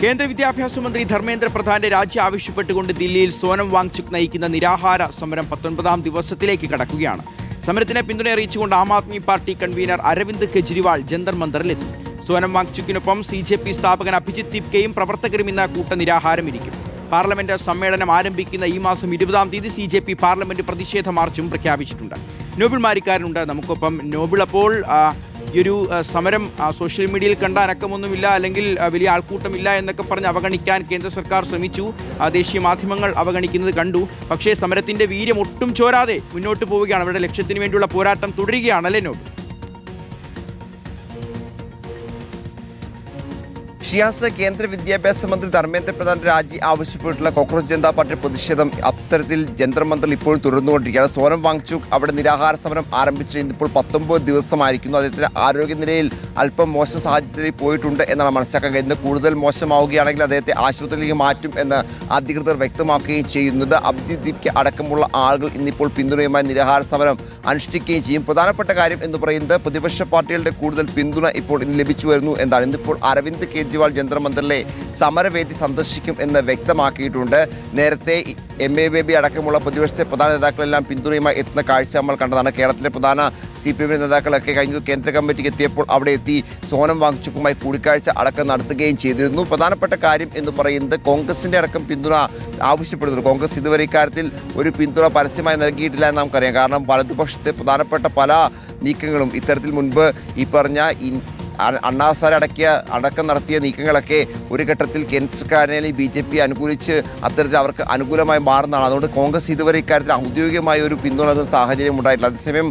കേന്ദ്ര വിദ്യാഭ്യാസ മന്ത്രി ധർമ്മേന്ദ്ര പ്രധാന്റെ രാജി ആവശ്യപ്പെട്ടുകൊണ്ട് ദില്ലിയിൽ സോനം വാങ്ചുക് നയിക്കുന്ന നിരാഹാര സമരം 19ാം ദിവസത്തിലേക്ക് കടക്കുകയാണ്. സമരത്തിന് പിന്തുണ അറിയിച്ചുകൊണ്ട് ആം ആദ്മി പാർട്ടി കൺവീനർ അരവിന്ദ് കെജ്രിവാൾ ജന്തർ മന്ദറിലെത്തും. സോനം വാങ്ചുക്കിനൊപ്പം CJP സ്ഥാപകൻ അഭിജിത് ദീപ്കയും പ്രവർത്തകരും ഇന്ന് കൂട്ട നിരാഹാരമിരിക്കും. പാർലമെന്റ് സമ്മേളനം ആരംഭിക്കുന്ന ഈ മാസം 20ാം തീയതി CJP പാർലമെന്റ് പ്രതിഷേധ മാർച്ചും പ്രഖ്യാപിച്ചിട്ടുണ്ട്. നോബിൾ മാരിക്കാരനുണ്ട് നമുക്കൊപ്പം. നോബിൾ, അപ്പോൾ ഈ ഒരു സമരം സോഷ്യൽ മീഡിയയിൽ കണ്ട അനക്കമൊന്നുമില്ല, അല്ലെങ്കിൽ വലിയ ആൾക്കൂട്ടമില്ല എന്നൊക്കെ പറഞ്ഞ് അവഗണിക്കാൻ കേന്ദ്ര സർക്കാർ ശ്രമിച്ചു. ദേശീയ മാധ്യമങ്ങൾ അവഗണിക്കുന്നത് കണ്ടു. പക്ഷേ സമരത്തിന്റെ വീര്യം ഒട്ടും ചോരാതെ മുന്നോട്ട് പോവുകയാണ്. അവരുടെ ലക്ഷ്യത്തിന് വേണ്ടിയുള്ള പോരാട്ടം തുടരുകയാണല്ലേ നോബിൾ? ഷിയാസ്, കേന്ദ്ര വിദ്യാഭ്യാസ മന്ത്രി ധർമ്മേന്ദ്ര പ്രധാന്റെ രാജി ആവശ്യപ്പെട്ടുള്ള കോക്രോച്ച് ജനതാ പാർട്ടി പ്രതിഷേധം അത്തരത്തിൽ ജന്തർ മന്ദറിൽ ഇപ്പോഴും തുടർന്നുകൊണ്ടിരിക്കുകയാണ്. സോനം വാങ്ചുക് അവിടെ നിരാഹാര സമരം ആരംഭിച്ച് ഇപ്പോൾ 19 ദിവസമായിരിക്കുന്നു. അദ്ദേഹത്തിന്റെ ആരോഗ്യനിലയിൽ അല്പം മോശം സാഹചര്യത്തിൽ പോയിട്ടുണ്ട് എന്നാണ് മനസ്സിലാക്കാൻ കഴിയുന്നത്. കൂടുതൽ മോശമാവുകയാണെങ്കിൽ അദ്ദേഹത്തെ ആശുപത്രിയിലേക്ക് മാറ്റും എന്ന് അധികൃതർ വ്യക്തമാക്കുകയും ചെയ്യുന്നത്. അഭിജിത് ദീപ്ക അടക്കമുള്ള ആളുകൾ ഇന്നിപ്പോൾ പിന്തുണയുമായി നിരാഹാര സമരം അനുഷ്ഠിക്കുകയും ചെയ്യും. പ്രധാനപ്പെട്ട കാര്യം എന്ന് പറയുന്നത് പ്രതിപക്ഷ പാർട്ടികളുടെ കൂടുതൽ പിന്തുണ ഇപ്പോൾ ഇന്ന് ലഭിച്ചു വരുന്നു എന്നാണ്. ഇന്നിപ്പോൾ അരവിന്ദ് കെജ്രിവാൾ ജന്തർ മന്ദറിലെ സമരവേദി സന്ദർശിക്കും എന്ന് വ്യക്തമാക്കിയിട്ടുണ്ട്. നേരത്തെ MA ബേബി അടക്കമുള്ള പ്രതിപക്ഷത്തെ പ്രധാന നേതാക്കളെല്ലാം പിന്തുണയുമായി എത്തുന്ന കാഴ്ച നമ്മൾ കണ്ടതാണ്. കേരളത്തിലെ പ്രധാന CPM നേതാക്കളൊക്കെ കഴിഞ്ഞ കേന്ദ്ര കമ്മിറ്റിക്ക് എത്തിയപ്പോൾ അവിടെ എത്തി സോനം വാങ്ചുക്കുമായി കൂടിക്കാഴ്ച അടക്കം നടത്തുകയും ചെയ്തിരുന്നു. പ്രധാനപ്പെട്ട കാര്യം എന്ന് പറയുന്നത് കോൺഗ്രസിന്റെ അടക്കം പിന്തുണ ആവശ്യപ്പെടുന്നു. കോൺഗ്രസ് ഇതുവരെ ഇക്കാര്യത്തിൽ ഒരു പിന്തുണ പരസ്യമായി നൽകിയിട്ടില്ല എന്ന് നമുക്കറിയാം. കാരണം വലതുപക്ഷത്തെ പ്രധാനപ്പെട്ട പല നീക്കങ്ങളും ഇത്തരത്തിൽ മുൻപ് ഈ പറഞ്ഞ അണ്ണാസാരെ അടക്കം നടത്തിയ നീക്കങ്ങളൊക്കെ ഒരു ഘട്ടത്തിൽ കേന്ദ്രക്കാരനെ BJP അനുകൂലിച്ച് അത്തരത്തിൽ അവർക്ക് അനുകൂലമായി മാറുന്നതാണ്. അതുകൊണ്ട് കോൺഗ്രസ് ഇതുവരെ ഇക്കാര്യത്തിൽ ഔദ്യോഗികമായ ഒരു പിന്തുണ സാഹചര്യം ഉണ്ടായിട്ടില്ല. അതേസമയം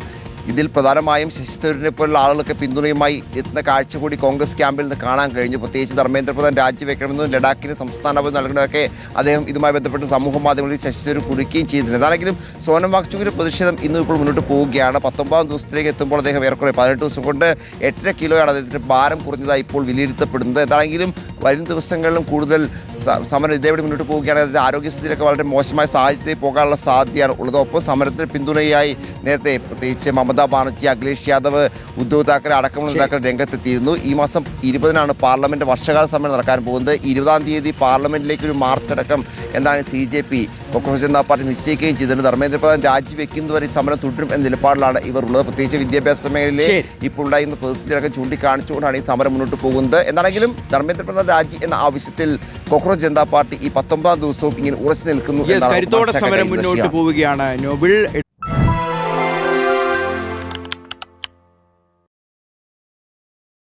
ഇതിൽ പ്രധാനമായും ശശി തരൂരിനെ പോലുള്ള ആളുകളൊക്കെ പിന്തുണയുമായി എത്തുന്ന കാഴ്ച കൂടി കോൺഗ്രസ് ക്യാമ്പിൽ നിന്ന് കാണാൻ കഴിഞ്ഞു. പ്രത്യേകിച്ച് ധർമ്മേന്ദ്ര പ്രധാൻ രാജിവെക്കണമെന്നും ലഡാക്കിന് സംസ്ഥാന നൽകുന്നതൊക്കെ അദ്ദേഹം ഇതുമായി ബന്ധപ്പെട്ട് സമൂഹ മാധ്യമങ്ങളിൽ ശശി തരൂർ കുറിക്കുകയും ചെയ്തിട്ടുണ്ട്. അതാണെങ്കിലും സോനം വാങ്ചുക്കിന്റെ പ്രതിഷേധം ഇന്നും ഇപ്പോൾ മുന്നോട്ട് പോവുകയാണ്. 19ാം ദിവസത്തിലേക്ക് എത്തുമ്പോൾ അദ്ദേഹം ഏറെക്കുറെ 18 ദിവസം കൊണ്ട് 8.5 കിലോയാണ് അദ്ദേഹത്തിന്റെ ഭാരം കുറഞ്ഞതായി ഇപ്പോൾ വിലയിരുത്തപ്പെടുന്നത്. എന്താണെങ്കിലും വരും ദിവസങ്ങളിലും കൂടുതൽ സമരം ഇതേപടി മുന്നോട്ട് പോവുകയാണ്. അതിന്റെ ആരോഗ്യസ്ഥിതിയിലൊക്കെ വളരെ മോശമായ സാഹചര്യത്തിൽ പോകാനുള്ള സാധ്യതയാണ് ഉള്ളത്. ഒപ്പം സമരത്തിന് പിന്തുണയായി നേരത്തെ പ്രത്യേകിച്ച് മമതാ ബാനർജി, അഖിലേഷ് യാദവ്, ഉദ്ധവ് താക്കറെ അടക്കമുള്ള നേതാക്കൾ രംഗത്തെത്തിയിരുന്നു. ഈ മാസം 20-നാണ് പാർലമെന്റ് വർഷകാല സമ്മേളനം നടക്കാൻ പോകുന്നത്. 20-ാം തീയതി പാർലമെന്റിലേക്ക് ഒരു മാർച്ച് അടക്കം എന്താണ് CJP കോക്രോച്ച് ജനതാ പാർട്ടി നിശ്ചയിക്കുകയും ചെയ്തിട്ടുണ്ട്. ധർമ്മേന്ദ്ര പ്രധാൻ രാജിവെക്കുന്നവരെ സമരം തുടരും എന്ന നിലപാടിലാണ് ഇവർ ഉള്ളത്. പ്രത്യേകിച്ച് വിദ്യാഭ്യാസ മേഖലയിലെ ഇപ്പോൾ ഉണ്ടായിരുന്ന പ്രതിസന്ധികളൊക്കെ ചൂണ്ടിക്കാണിച്ചുകൊണ്ടാണ് ഈ സമരം മുന്നോട്ട് പോകുന്നത്. എന്നാണെങ്കിലും ധർമ്മേന്ദ്ര പ്രധാൻ രാജി എന്ന ആവശ്യത്തിൽ കോക്രോച്ച് ജനതാ പാർട്ടി ഈ 19ാം ദിവസവും ഇങ്ങനെ ഉറച്ചു നിൽക്കുന്നു. കരുത്തോടെ സമരം മുന്നോട്ട് പോവുകയാണ് നോബിൾ.